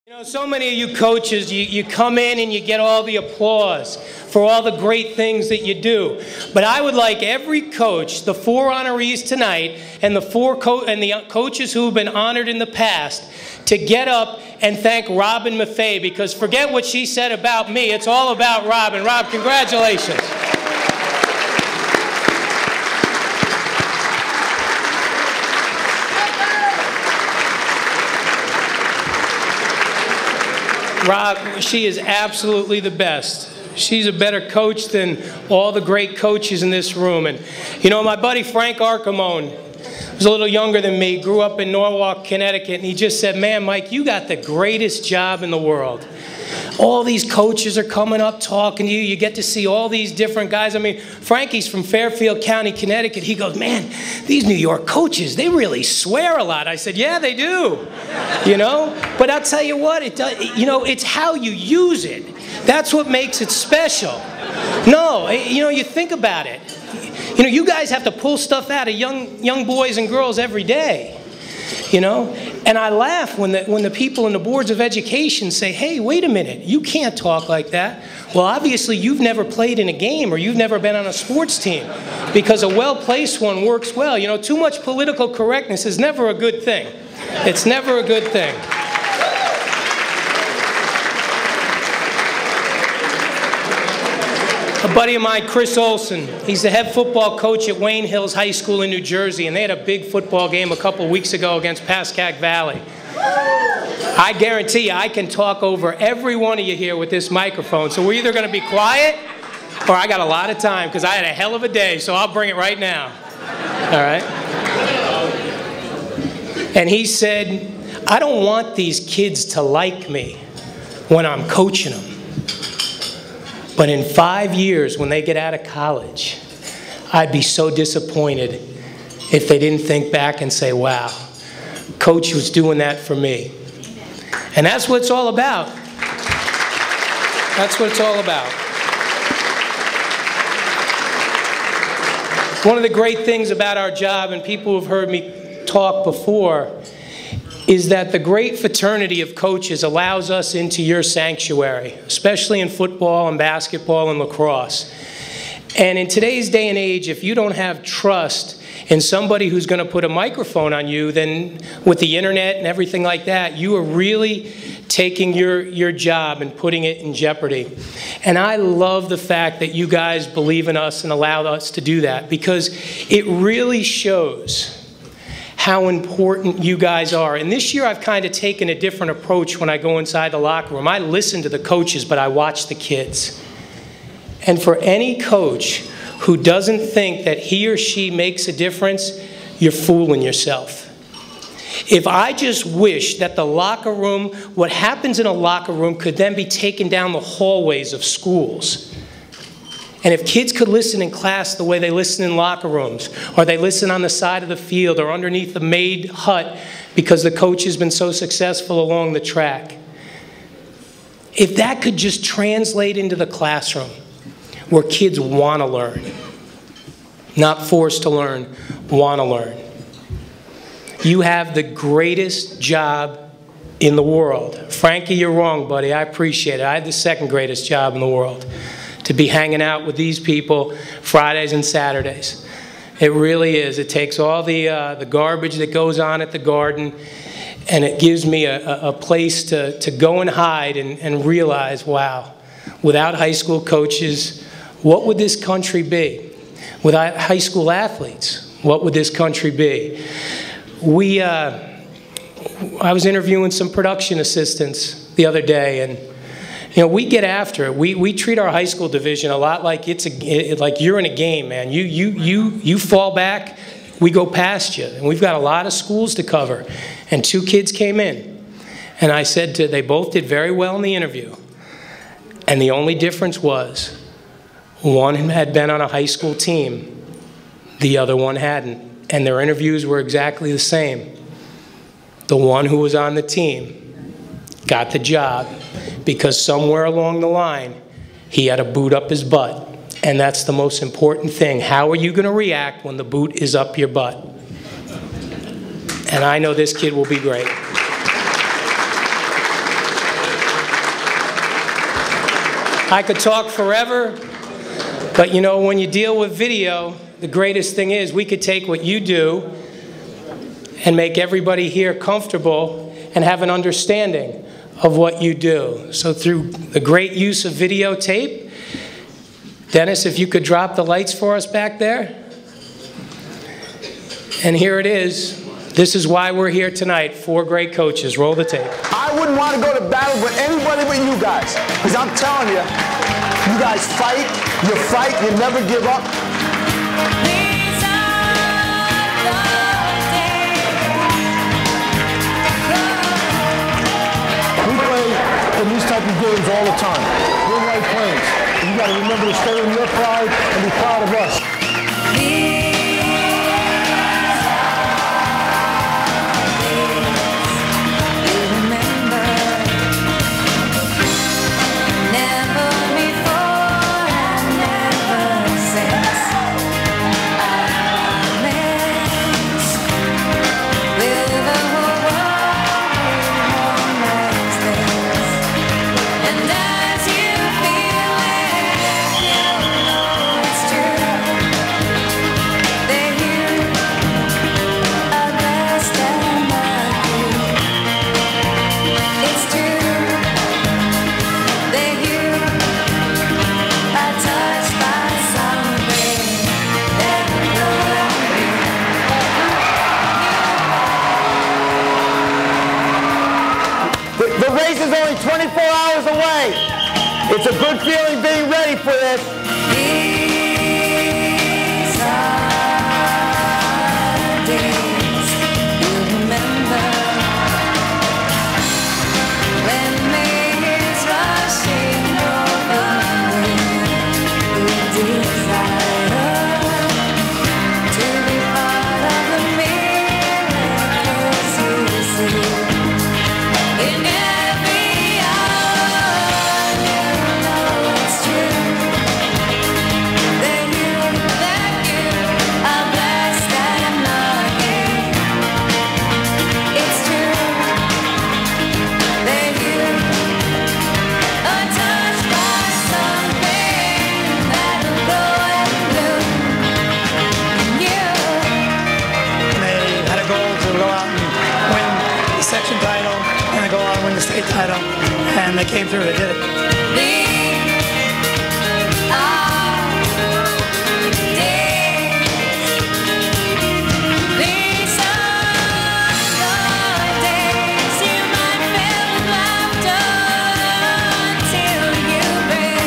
You know, so many of you coaches, you come in and you get all the applause for all the great things that you do. But I would like every coach, the 4 honorees tonight, and the coaches who have been honored in the past, to get up and thank Robin Maffei, because forget what she said about me. It's all about Robin. Rob, congratulations. Rob, she is absolutely the best. She's a better coach than all the great coaches in this room. And, you know, my buddy Frank Archimone was a little younger than me, grew up in Norwalk, Connecticut, and he just said, man, Mike, you got the greatest job in the world. All these coaches are coming up talking to you. You get to see all these different guys. I mean, Frankie's from Fairfield County, Connecticut. He goes, man, these New York coaches, they really swear a lot. I said, yeah, they do, you know? But I'll tell you what, you know, it's how you use it. That's what makes it special. No, you know, you think about it. You know, you guys have to pull stuff out of young boys and girls every day, you know? And I laugh when the people in the boards of education say, hey, wait a minute, you can't talk like that. Well, obviously, you've never played in a game or you've never been on a sports team, because a well-placed one works well. You know, too much political correctness is never a good thing. It's never a good thing. A buddy of mine, Chris Olson, he's the head football coach at Wayne Hills High School in New Jersey, and they had a big football game a couple weeks ago against Pascack Valley. I guarantee you I can talk over every one of you here with this microphone, so we're either going to be quiet or I got a lot of time because I had a hell of a day, so I'll bring it right now. All right? And he said, I don't want these kids to like me when I'm coaching them. But in 5 years, when they get out of college, I'd be so disappointed if they didn't think back and say, wow, Coach was doing that for me. And that's what it's all about. That's what it's all about. One of the great things about our job, and people who have heard me talk before, is that the great fraternity of coaches allows us into your sanctuary, especially in football and basketball and lacrosse. And in today's day and age, if you don't have trust in somebody who's going to put a microphone on you, then with the internet and everything like that, you are really taking your job and putting it in jeopardy. And I love the fact that you guys believe in us and allow us to do that, because it really shows how important you guys are. And this year I've kind of taken a different approach when I go inside the locker room. I listen to the coaches, but I watch the kids. And for any coach who doesn't think that he or she makes a difference, you're fooling yourself. If I just wish that the locker room, what happens in a locker room could then be taken down the hallways of schools. And if kids could listen in class the way they listen in locker rooms, or they listen on the side of the field or underneath the made hut because the coach has been so successful along the track, if that could just translate into the classroom where kids want to learn, not forced to learn, want to learn. You have the greatest job in the world. Frankie, you're wrong, buddy. I appreciate it. I had the second greatest job in the world, to be hanging out with these people Fridays and Saturdays. It really is. It takes all the garbage that goes on at the garden, and it gives me a place to go and hide and realize, wow, without high school coaches, what would this country be? Without high school athletes, what would this country be? I was interviewing some production assistants the other day, and you know, we get after it. We treat our high school division a lot like like you're in a game, man. You fall back, we go past you. And we've got a lot of schools to cover. And 2 kids came in. And I said they both did very well in the interview. And the only difference was one had been on a high school team, the other one hadn't. And their interviews were exactly the same. The one who was on the team got the job because somewhere along the line, he had a boot up his butt. And that's the most important thing. How are you going to react when the boot is up your butt? And I know this kid will be great. I could talk forever, but you know, when you deal with video, the greatest thing is we could take what you do and make everybody here comfortable and have an understanding of what you do. So through the great use of videotape, Dennis, if you could drop the lights for us back there. And here it is. This is why we're here tonight. 4 great coaches. Roll the tape. I wouldn't want to go to battle with anybody but you guys. Because I'm telling you, you guys fight, you never give up. These are the days. We play in these type of games all the time. We're White Plains. You got to remember to stay in your pride and be proud of us. The race is only 24 hours away. It's a good feeling being ready for this. These are days you'll remember when May is rushing over with desire to be part of the miracles you see. In every hour, you know it's true that you are blessed and lucky. It's true that you are touched by something that'll go and bloom in you. They had a goal to go out and win the section title and to go out and win the state title, and they came through, they did it. These are the days. These are the days you might fill with laughter until you break.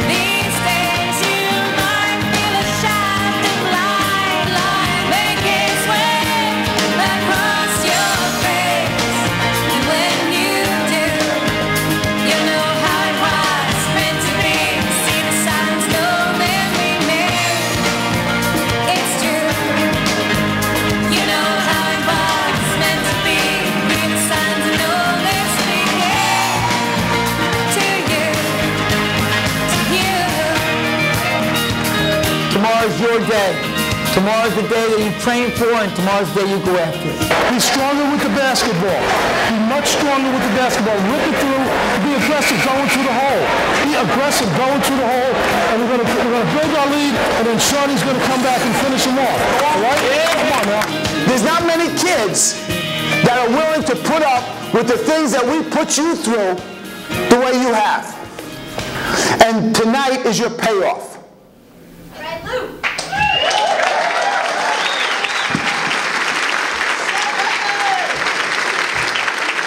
These days you might feel a shaft of light make its way across your face. And when you do, you know how it was meant to be. See the signs, know them remain. It's true. You know how it was meant to be. Read the signs and know they're speaking to you, Tomorrow's your day. Tomorrow's the day that you train for, and tomorrow's the day you go after it. Be stronger with the basketball. Be much stronger with the basketball. Rip it through. Be aggressive going through the hole. Be aggressive going through the hole. And we're gonna build our lead, and then Shawnee's gonna come back and finish him off. All right? Come on now. There's not many kids that are willing to put up with the things that we put you through the way you have. And tonight is your payoff.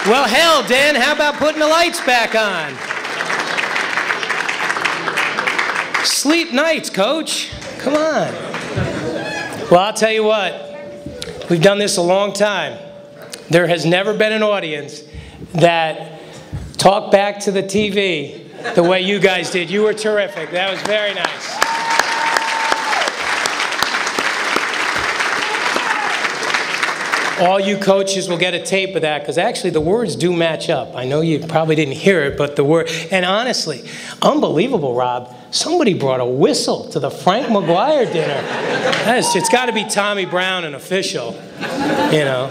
Well, hell, Dan, how about putting the lights back on? Sleep nights, Coach. Come on. Well, I'll tell you what. We've done this a long time. There has never been an audience that talked back to the TV the way you guys did. You were terrific. That was very nice. All you coaches will get a tape of that, because actually the words do match up. I know you probably didn't hear it, but the word, and honestly, unbelievable, Rob. Somebody brought a whistle to the Frank McGuire dinner. It's got to be Tommy Brown, an official, you know.